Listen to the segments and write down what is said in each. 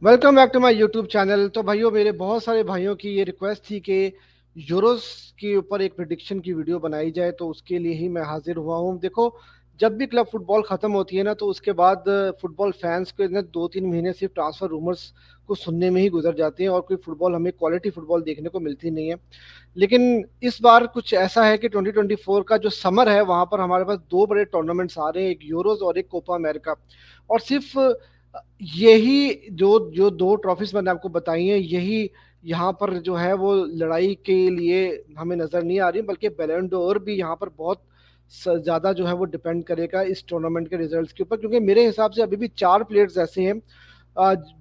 Welcome back to my YouTube channel. तो भाइयों, मेरे बहुत सारे भाइयों की ये रिक्वेस्ट थी कि यूरोस के ऊपर एक प्रिडिक्शन की वीडियो बनाई जाए, तो उसके लिए ही मैं हाजिर हुआ हूँ। देखो, जब भी क्लब फुटबॉल खत्म होती है ना, तो उसके बाद फुटबॉल फैंस के ना 2-3 महीने सिर्फ ट्रांसफर रूमर्स को सुनने में ही गुजर जाते हैं और कोई फुटबॉल, हमें क्वालिटी फुटबॉल देखने को मिलती नहीं है। लेकिन इस बार कुछ ऐसा है कि 2024 का जो समर है, वहां पर हमारे पास दो बड़े टूर्नामेंट्स आ रहे हैं, एक यूरोज और एक कोपा अमेरिका। और सिर्फ यही जो जो दो ट्रॉफीज मैंने आपको बताई हैं, यही यहाँ पर जो है वो लड़ाई के लिए हमें नजर नहीं आ रही, बल्कि बैलन डोर भी यहाँ पर बहुत ज्यादा जो है वो डिपेंड करेगा इस टूर्नामेंट के रिजल्ट्स के ऊपर। क्योंकि मेरे हिसाब से अभी भी चार प्लेयर्स ऐसे हैं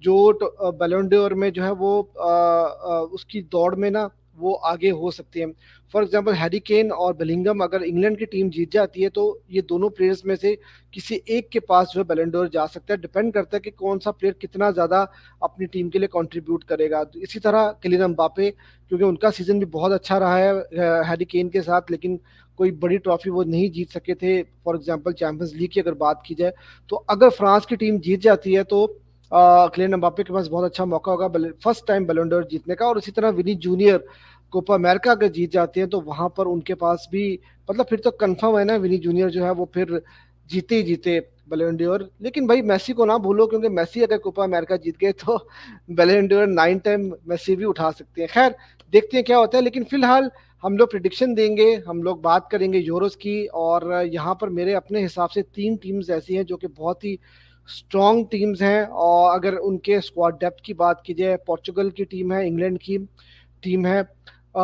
जो बैलन डोर में जो है वो उसकी दौड़ में ना वो आगे हो सकते हैं। फॉर एग्जांपल हैरी केन और बेलिंगम, अगर इंग्लैंड की टीम जीत जाती है तो ये दोनों प्लेयर्स में से किसी एक के पास जो है बैलन डोर जा सकता है। डिपेंड करता है कि कौन सा प्लेयर कितना ज्यादा अपनी टीम के लिए कंट्रीब्यूट करेगा। तो इसी तरह किलियन एम्बापे, क्योंकि उनका सीजन भी बहुत अच्छा रहा है हैरी केन के साथ, लेकिन कोई बड़ी ट्रॉफी वो नहीं जीत सके थे। फॉर एग्जांपल चैंपियंस लीग की अगर बात की जाए, तो अगर फ्रांस की टीम जीत जाती है तो किलियन एम्बापे के पास बहुत अच्छा मौका होगा फर्स्ट टाइम बैलन डोर जीतने का। और इसी तरह विनी जूनियर कोपा अमेरिका अगर जीत जाते हैं तो वहां पर उनके पास भी, मतलब फिर तो कंफर्म है ना, विनी जूनियर जो है वो फिर जीते ही जीते बैलन डोर। लेकिन भाई मेसी को ना भूलो, क्योंकि मेसी अगर कोपा अमेरिका जीत गए तो बैलन डोर 9 टाइम मेसी भी उठा सकते हैं। खैर, देखते हैं क्या होता है। लेकिन फिलहाल हम लोग प्रिडिक्शन देंगे, हम लोग बात करेंगे यूरोस की। और यहाँ पर मेरे अपने हिसाब से तीन टीम्स ऐसी हैं जो कि बहुत ही स्ट्रॉन्ग टीम्स हैं। और अगर उनके स्क्वाड डेप्थ की बात की जाए, पोर्चुगल की टीम है, इंग्लैंड की टीम है।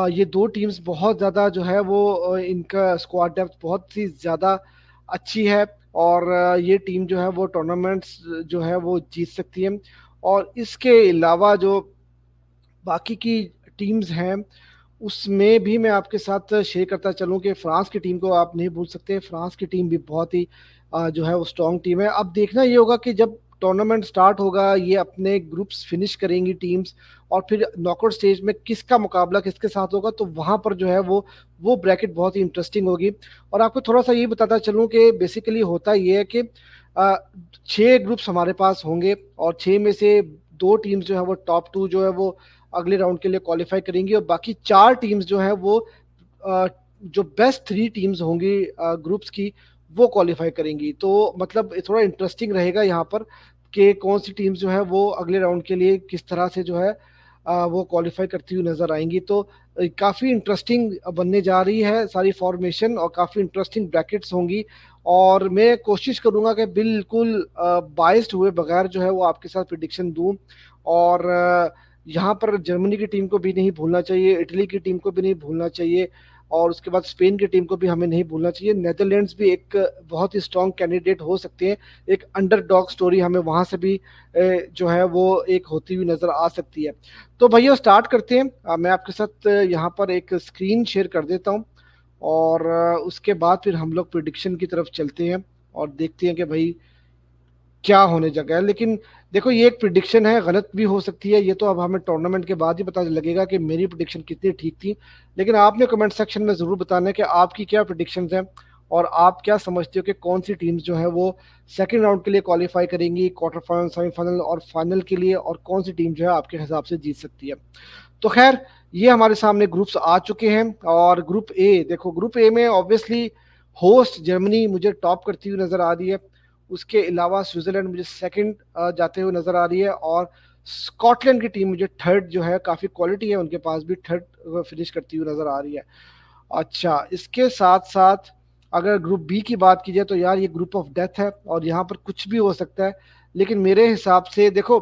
ये दो टीम्स बहुत ज़्यादा जो है वो इनका स्क्वाड डेप्थ बहुत ही ज़्यादा अच्छी है। और ये टीम जो है वो टूर्नामेंट्स जो है वो जीत सकती है। और इसके अलावा जो बाकी की टीम्स हैं, उसमें भी मैं आपके साथ शेयर करता चलूं कि फ्रांस की टीम को आप नहीं भूल सकते। फ्रांस की टीम भी बहुत ही जो है वो स्ट्रॉन्ग टीम है। अब देखना ये होगा कि जब टूर्नामेंट स्टार्ट होगा, ये अपने ग्रुप्स फिनिश करेंगी टीम्स, और फिर नॉकआउट स्टेज में किसका मुकाबला किसके साथ होगा, तो वहां पर जो है वो ब्रैकेट बहुत ही इंटरेस्टिंग होगी। और आपको थोड़ा सा ये बताता चलूं कि बेसिकली होता ये है कि अ, 6 ग्रुप्स हमारे पास होंगे, और 6 में से दो टीम्स जो है वो टॉप 2 जो है वो अगले राउंड के लिए क्वालिफाई करेंगी, और बाकी 4 टीम्स जो है वो अ, जो बेस्ट 3 टीम्स होंगी ग्रुप्स की, वो क्वालिफाई करेंगी। तो मतलब ये थोड़ा इंटरेस्टिंग रहेगा यहाँ पर कि कौन सी टीम्स जो है वो अगले राउंड के लिए किस तरह से जो है वो क्वालिफाई करती हुई नजर आएंगी। तो काफ़ी इंटरेस्टिंग बनने जा रही है सारी फॉर्मेशन, और काफ़ी इंटरेस्टिंग ब्रैकेट्स होंगी। और मैं कोशिश करूंगा कि बिल्कुल बाइस्ड हुए बगैर जो है वो आपके साथ प्रिडिक्शन दूं। और यहाँ पर जर्मनी की टीम को भी नहीं भूलना चाहिए, इटली की टीम को भी नहीं भूलना चाहिए, और उसके बाद स्पेन की टीम को भी हमें नहीं भूलना चाहिए। नेदरलैंड्स भी एक बहुत ही स्ट्रॉन्ग कैंडिडेट हो सकते हैं। एक अंडरडॉग स्टोरी हमें वहां से भी जो है वो एक होती हुई नजर आ सकती है। तो भैया स्टार्ट करते हैं। मैं आपके साथ यहाँ पर एक स्क्रीन शेयर कर देता हूँ, और उसके बाद फिर हम लोग प्रिडिक्शन की तरफ चलते हैं और देखते हैं कि भाई क्या होने जगह है। लेकिन देखो, ये एक प्रिडिक्शन है, गलत भी हो सकती है। ये तो अब हमें टूर्नामेंट के बाद ही पता लगेगा कि मेरी प्रिडिक्शन कितनी ठीक थी। लेकिन आपने कमेंट सेक्शन में जरूर बताना है कि आपकी क्या प्रिडिक्शंस हैं, और आप क्या समझते हो कि कौन सी टीम्स जो है वो सेकंड राउंड के लिए क्वालिफाई करेंगी, क्वार्टर फाइनल, सेमीफाइनल और फाइनल के लिए, और कौन सी टीम जो है आपके हिसाब से जीत सकती है। तो खैर, ये हमारे सामने ग्रुप्स आ चुके हैं। और ग्रुप ए, देखो ग्रुप ए में ऑब्वियसली होस्ट जर्मनी मुझे टॉप करती हुई नजर आ रही है। उसके अलावा स्विट्जरलैंड मुझे सेकंड जाते हुए नजर आ रही है, और स्कॉटलैंड की टीम मुझे थर्ड, जो है काफी क्वालिटी है उनके पास भी, थर्ड फिनिश करती हुई नजर आ रही है। अच्छा, इसके साथ साथ अगर ग्रुप बी की बात की जाए, तो यार ये ग्रुप ऑफ डेथ है और यहाँ पर कुछ भी हो सकता है। लेकिन मेरे हिसाब से देखो,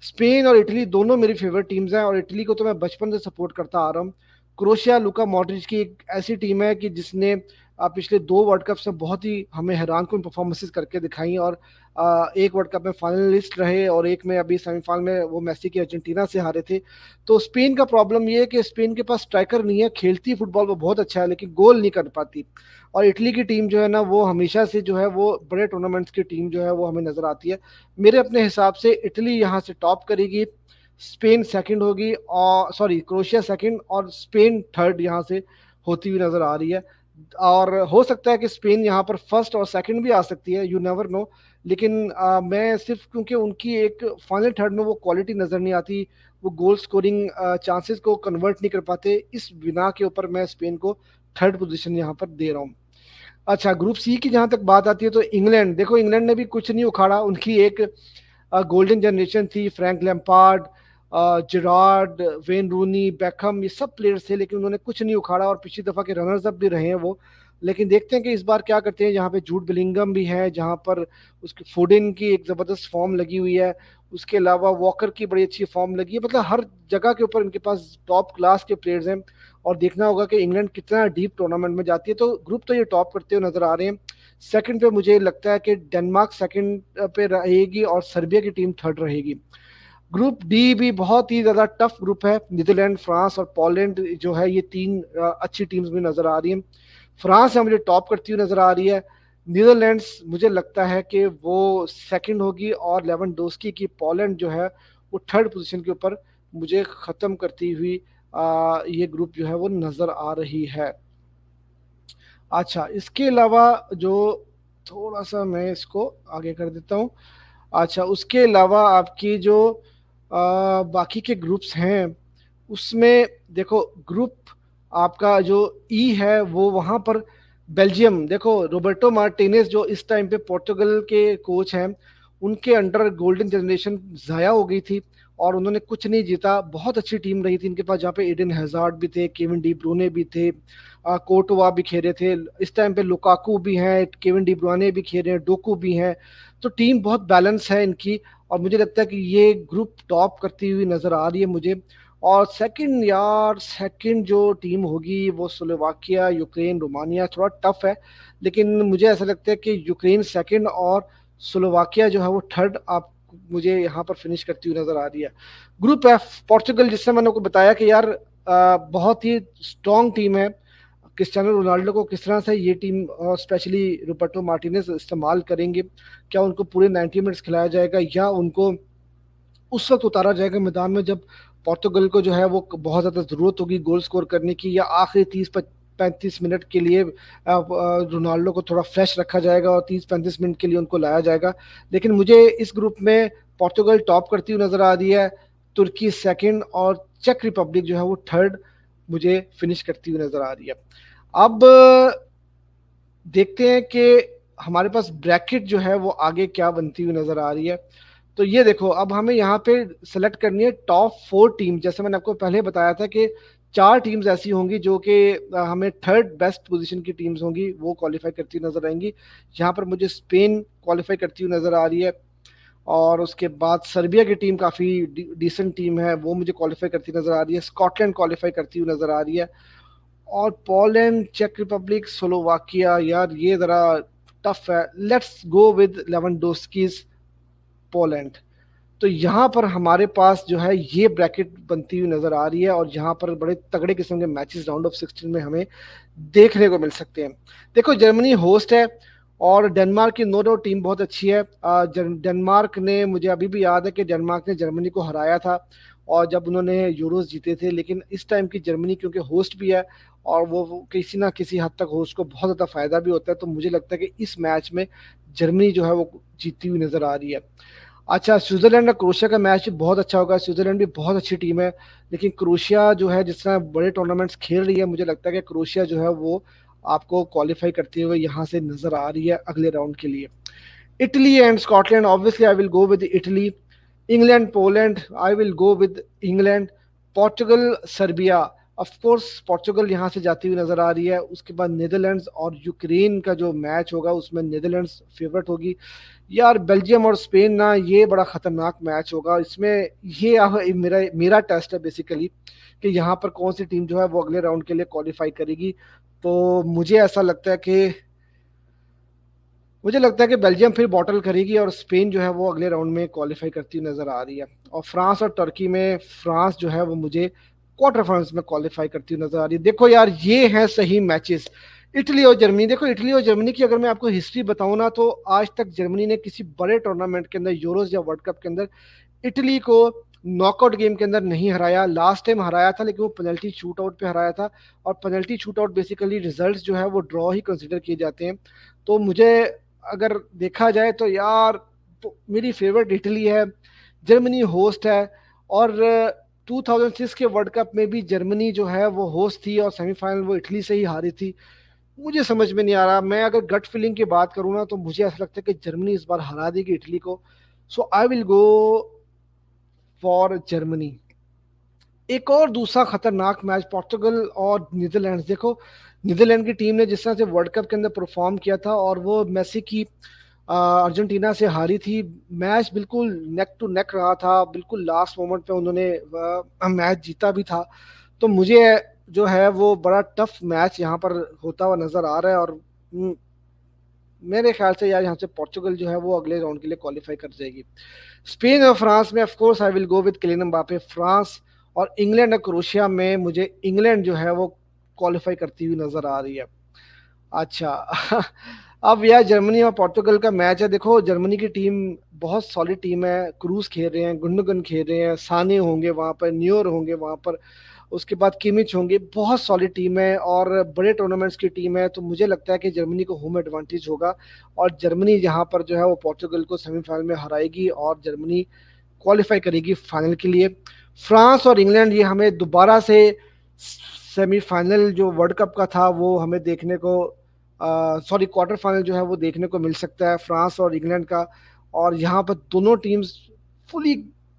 स्पेन और इटली दोनों मेरी फेवरेट टीम्स हैं, और इटली को तो मैं बचपन से सपोर्ट करता आ रहा हूँ। क्रोशिया लुका मॉड्रिच की एक ऐसी टीम है कि जिसने पिछले 2 वर्ल्ड कप से बहुत ही हमें हैरान कुन परफॉर्मेंसेस करके दिखाई। और एक वर्ल्ड कप में फाइनलिस्ट रहे, और एक में अभी सेमीफाइनल में वो मेसी की अर्जेंटीना से हारे थे। तो स्पेन का प्रॉब्लम ये है कि स्पेन के पास स्ट्राइकर नहीं है, खेलती फुटबॉल वो बहुत अच्छा है लेकिन गोल नहीं कर पाती। और इटली की टीम जो है ना, वो हमेशा से जो है वो बड़े टूर्नामेंट्स की टीम जो है वो हमें नजर आती है। मेरे अपने हिसाब से इटली यहाँ से टॉप करेगी, स्पेन सेकंड होगी, और सॉरी क्रोएशिया सेकंड और स्पेन थर्ड यहाँ से होती हुई नजर आ रही है। और हो सकता है कि स्पेन यहाँ पर फर्स्ट और सेकंड भी आ सकती है, यू नेवर नो। लेकिन मैं सिर्फ क्योंकि उनकी एक फाइनल थर्ड में वो क्वालिटी नजर नहीं आती, वो गोल स्कोरिंग चांसेस को कन्वर्ट नहीं कर पाते, इस बिना के ऊपर मैं स्पेन को थर्ड पोजीशन यहाँ पर दे रहा हूँ। अच्छा, ग्रुप सी की जहां तक बात आती है तो इंग्लैंड, देखो इंग्लैंड ने भी कुछ नहीं उखाड़ा, उनकी एक गोल्डन जनरेशन थी, Frank Lampard, Gerrard, Wayne Rooney, Beckham, ये सब प्लेयर्स थे, लेकिन उन्होंने कुछ नहीं उखाड़ा और पिछली दफा के रनर्स अप भी रहे हैं वो। लेकिन देखते हैं कि इस बार क्या करते हैं, यहाँ पे जूड बिलिंगम भी है, जहाँ पर उसकी फोडेन की एक जबरदस्त फॉर्म लगी हुई है, उसके अलावा वॉकर की बड़ी अच्छी फॉर्म लगी है, मतलब हर जगह के ऊपर इनके पास टॉप क्लास के प्लेयर्स हैं। और देखना होगा कि इंग्लैंड कितना डीप टूर्नामेंट में जाती है। तो ग्रुप तो ये टॉप करते हुए नजर आ रहे हैं। सेकंड पे मुझे लगता है कि डेनमार्क सेकंड पे रहेगी और सर्बिया की टीम थर्ड रहेगी। ग्रुप डी भी बहुत ही ज्यादा टफ ग्रुप है, नीदरलैंड, फ्रांस और पोलैंड जो है, ये तीन अच्छी टीम्स भी नजर आ रही हैं। फ्रांस है मुझे टॉप करती हुई नजर आ रही है। नीदरलैंड्स मुझे लगता है कि वो सेकंड होगी, और लेवेंडोस्की की पोलैंड जो है वो थर्ड पोजीशन के ऊपर मुझे खत्म करती हुई ये ग्रुप जो है वो नजर आ रही है। अच्छा, इसके अलावा जो थोड़ा सा मैं इसको आगे कर देता हूँ। अच्छा, उसके अलावा आपकी जो बाकी के ग्रुप्स हैं उसमें देखो, ग्रुप आपका जो ई है वो वहाँ पर बेल्जियम, देखो रोबर्टो मार्टिनेज जो इस टाइम पे पोर्टुगल के कोच हैं, उनके अंडर गोल्डन जनरेशन ज़ाया हो गई थी और उन्होंने कुछ नहीं जीता। बहुत अच्छी टीम रही थी इनके पास, जहाँ पे एडन हैजार्ड भी थे, केविन डी ब्रूने भी थे, कोर्टोवा भी खेले थे, इस टाइम पे लुकाकू भी हैं, केविन डी ब्रुआने भी खेल रहे हैं, डोकू भी हैं। तो टीम बहुत बैलेंस है इनकी, और मुझे लगता है कि ये ग्रुप टॉप करती हुई नजर आ रही है मुझे। और सेकंड यार, सेकंड जो टीम होगी वो स्लोवाकिया, यूक्रेन, रोमानिया, थोड़ा टफ है, लेकिन मुझे ऐसा लगता है कि यूक्रेन सेकंड और स्लोवाकिया जो है वो थर्ड आप मुझे यहाँ पर फिनिश करती हुई नजर आ रही है। ग्रुप एफ, पोर्चुगल, जिससे मैंने को बताया कि यार बहुत ही स्ट्रॉन्ग टीम है। क्रिस्टियानो रोनाल्डो को किस तरह से ये टीम और स्पेशली रोबर्टो मार्टिनेज इस्तेमाल करेंगे, क्या उनको पूरे 90 मिनट्स खिलाया जाएगा या उनको उस वक्त उतारा जाएगा मैदान में जब पोर्तुगल को जो है वो बहुत ज़्यादा ज़रूरत होगी गोल स्कोर करने की, या आखिरी 30-35 मिनट के लिए रोनाल्डो को थोड़ा फ्रेश रखा जाएगा और 30-35 मिनट के लिए उनको लाया जाएगा। लेकिन मुझे इस ग्रुप में पोर्तुगल टॉप करती हुई नज़र आ रही है, तुर्की सेकंड और चेक रिपब्लिक जो है वो थर्ड मुझे फिनिश करती हुई नज़र आ रही है। अब देखते हैं कि हमारे पास ब्रैकेट जो है वो आगे क्या बनती हुई नज़र आ रही है। तो ये देखो, अब हमें यहाँ पे सेलेक्ट करनी है टॉप 4 टीम। जैसे मैंने आपको पहले बताया था कि 4 टीम्स ऐसी होंगी जो कि हमें थर्ड बेस्ट पोजीशन की टीम्स होंगी, वो क्वालिफाई करती हुई नजर आएंगी। यहाँ पर मुझे स्पेन क्वालिफाई करती हुई नजर आ रही है, और उसके बाद सर्बिया की टीम काफ़ी डिसेंट टीम है, वो मुझे क्वालिफाई करती नजर आ रही है। स्कॉटलैंड क्वालिफाई करती हुई नजर आ रही है, और पोलैंड, चेक रिपब्लिक, स्लोवाकिया, यार ये ज़रा टफ है। Let's go with Lewandowski's Poland. तो यहाँ पर हमारे पास जो है ये ब्रैकेट बनती हुई नजर आ रही है, और यहाँ पर बड़े तगड़े किस्म के मैचेस राउंड ऑफ 16 में हमें देखने को मिल सकते हैं। देखो, जर्मनी होस्ट है और डेनमार्क की नो डाउट टीम बहुत अच्छी है। डेनमार्क ने, मुझे अभी भी याद है कि डेनमार्क ने जर्मनी को हराया था और जब उन्होंने यूरोस जीते थे। लेकिन इस टाइम की जर्मनी क्योंकि होस्ट भी है और वो किसी ना किसी हद तक होस्ट को बहुत ज़्यादा फायदा भी होता है, तो मुझे लगता है कि इस मैच में जर्मनी जो है वो जीतती हुई नजर आ रही है। अच्छा, स्विट्जरलैंड और क्रोशिया का मैच भी बहुत अच्छा होगा। स्विट्जरलैंड भी बहुत अच्छी टीम है, लेकिन क्रोशिया जो है जिस तरह बड़े टूर्नामेंट्स खेल रही है, मुझे लगता है कि क्रोशिया जो है वो आपको क्वालिफाई करते हुए यहाँ से नजर आ रही है अगले राउंड के लिए। Italy and Scotland, obviously I will go with Italy. England Poland, I will go with England. Portugal Serbia, of course Portugal यहाँ से जाती हुई नजर आ रही है। उसके बाद नीदरलैंड्स और यूक्रेन का जो मैच होगा उसमें नीदरलैंड्स फेवरेट होगी। यार बेल्जियम और स्पेन ना, ये बड़ा खतरनाक मैच होगा इसमें। ये मेरा मेरा टेस्ट है बेसिकली कि यहाँ पर कौन सी टीम जो है वो अगले राउंड के लिए क्वालिफाई करेगी। तो मुझे लगता है कि बेल्जियम फिर बॉटल करेगी और स्पेन जो है वो अगले राउंड में क्वालिफाई करती हुई नजर आ रही है। और फ्रांस और टर्की में फ्रांस जो है वो मुझे क्वार्टर फाइनल्स में क्वालिफाई करती हुई नजर आ रही है। देखो यार, ये हैं सही मैचेस। इटली और जर्मनी, देखो इटली और जर्मनी की अगर मैं आपको हिस्ट्री बताऊं ना, तो आज तक जर्मनी ने किसी बड़े टूर्नामेंट के अंदर, यूरोस या वर्ल्ड कप के अंदर, इटली को नॉकआउट गेम के अंदर नहीं हराया। लास्ट टाइम हराया था लेकिन वो पेनल्टी शूट आउट पे हराया था, और penalty shoot out basically results जो है वो ड्रॉ ही कंसिडर किए जाते हैं। तो मुझे अगर देखा जाए तो यार, तो मेरी फेवरेट इटली है, जर्मनी होस्ट है। और 2006 के वर्ल्ड कप में भी जर्मनी जो है वो होस्ट थी और सेमीफाइनल वो इटली से ही हारी थी। मुझे समझ में नहीं आ रहा, मैं अगर गट फीलिंग की बात करूँ ना तो मुझे ऐसा लगता है कि जर्मनी इस बार हरा देगी इटली को। So I will go for Germany. एक और दूसरा खतरनाक मैच पोर्टुगल और नीदरलैंड्स। देखो, नीदरलैंड की टीम ने जिस तरह से वर्ल्ड कप के अंदर परफॉर्म किया था और वो मेसी की अर्जेंटीना से हारी थी। मैच बिल्कुल नेक टू नेक रहा था, बिल्कुल लास्ट मोमेंट पे उन्होंने मैच जीता भी था। तो मुझे जो है वो बड़ा टफ मैच यहाँ पर होता हुआ नजर आ रहा है। और मेरे ख्याल से यार यहाँ से पोर्चुगल जो है वो अगले राउंड के लिए क्वालिफाई कर जाएगी। स्पेन और फ्रांस में of course I will go with Kylian Mbappe France. और इंग्लैंड और क्रोएशिया में मुझे इंग्लैंड जो है वो क्वालिफाई करती हुई नजर आ रही है। अच्छा अब यार जर्मनी और पोर्टुगल का मैच है। देखो, जर्मनी की टीम बहुत सॉलिड टीम है, क्रूज खेल रहे हैं, गुंडोगन खेल रहे हैं, साने होंगे वहां पर, न्योर होंगे वहां पर, उसके बाद किमिच होंगे। बहुत सॉलिड टीम है और बड़े टूर्नामेंट्स की टीम है। तो मुझे लगता है कि जर्मनी को होम एडवांटेज होगा और जर्मनी यहाँ पर जो है वो पोर्टुगल को सेमीफाइनल में हराएगी और जर्मनी क्वालिफाई करेगी फाइनल के लिए। फ्रांस और इंग्लैंड ये हमें दोबारा से सेमीफाइनल जो वर्ल्ड कप का था वो हमें देखने को, सॉरी, क्वार्टर फाइनल जो है वो देखने को मिल सकता है फ्रांस और इंग्लैंड का। और यहाँ पर दोनों टीम्स फुली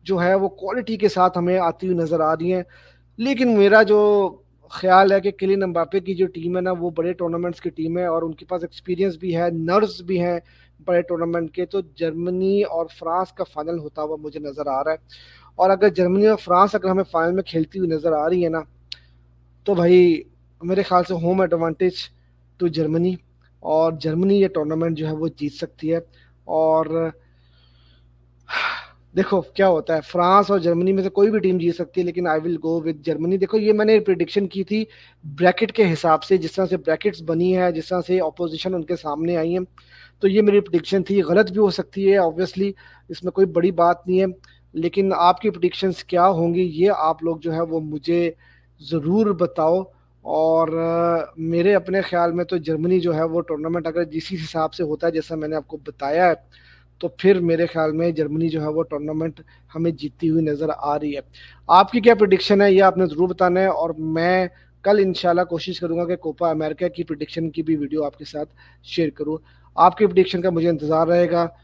जो है वो क्वालिटी के साथ हमें आती हुई नजर आ रही हैं। लेकिन मेरा जो ख्याल है कि किलियन एम्बापे की जो टीम है ना वो बड़े टूर्नामेंट्स की टीम है और उनके पास एक्सपीरियंस भी है, नर्व्स भी हैं बड़े टूर्नामेंट के। तो जर्मनी और फ्रांस का फाइनल होता हुआ मुझे नजर आ रहा है। और अगर जर्मनी और फ्रांस अगर हमें फाइनल में खेलती हुई नजर आ रही है ना, तो भाई मेरे ख्याल से होम एडवांटेज टू जर्मनी, और जर्मनी ये टूर्नामेंट जो है वो जीत सकती है। और देखो क्या होता है, फ्रांस और जर्मनी में से कोई भी टीम जीत सकती है, लेकिन आई विल गो विद जर्मनी। देखो, ये मैंने प्रिडिक्शन की थी ब्रैकेट के हिसाब से, जिस तरह से ब्रैकेट्स बनी है, जिस तरह से ऑपोजिशन उनके सामने आई है। तो ये मेरी प्रिडिक्शन थी, गलत भी हो सकती है ऑब्वियसली, इसमें कोई बड़ी बात नहीं है। लेकिन आपकी प्रिडिक्शंस क्या होंगी ये आप लोग जो है वो मुझे ज़रूर बताओ। और मेरे अपने ख्याल में तो जर्मनी जो है वो टूर्नामेंट अगर जिस हिसाब से होता है जैसा मैंने आपको बताया है, तो फिर मेरे ख्याल में जर्मनी जो है वो टूर्नामेंट हमें जीतती हुई नजर आ रही है। आपकी क्या प्रिडिक्शन है ये आपने ज़रूर बताना है, और मैं कल इंशाल्लाह कोशिश करूंगा कि कोपा अमेरिका की प्रिडिक्शन की भी वीडियो आपके साथ शेयर करूं। आपके प्रिडिक्शन का मुझे इंतज़ार रहेगा।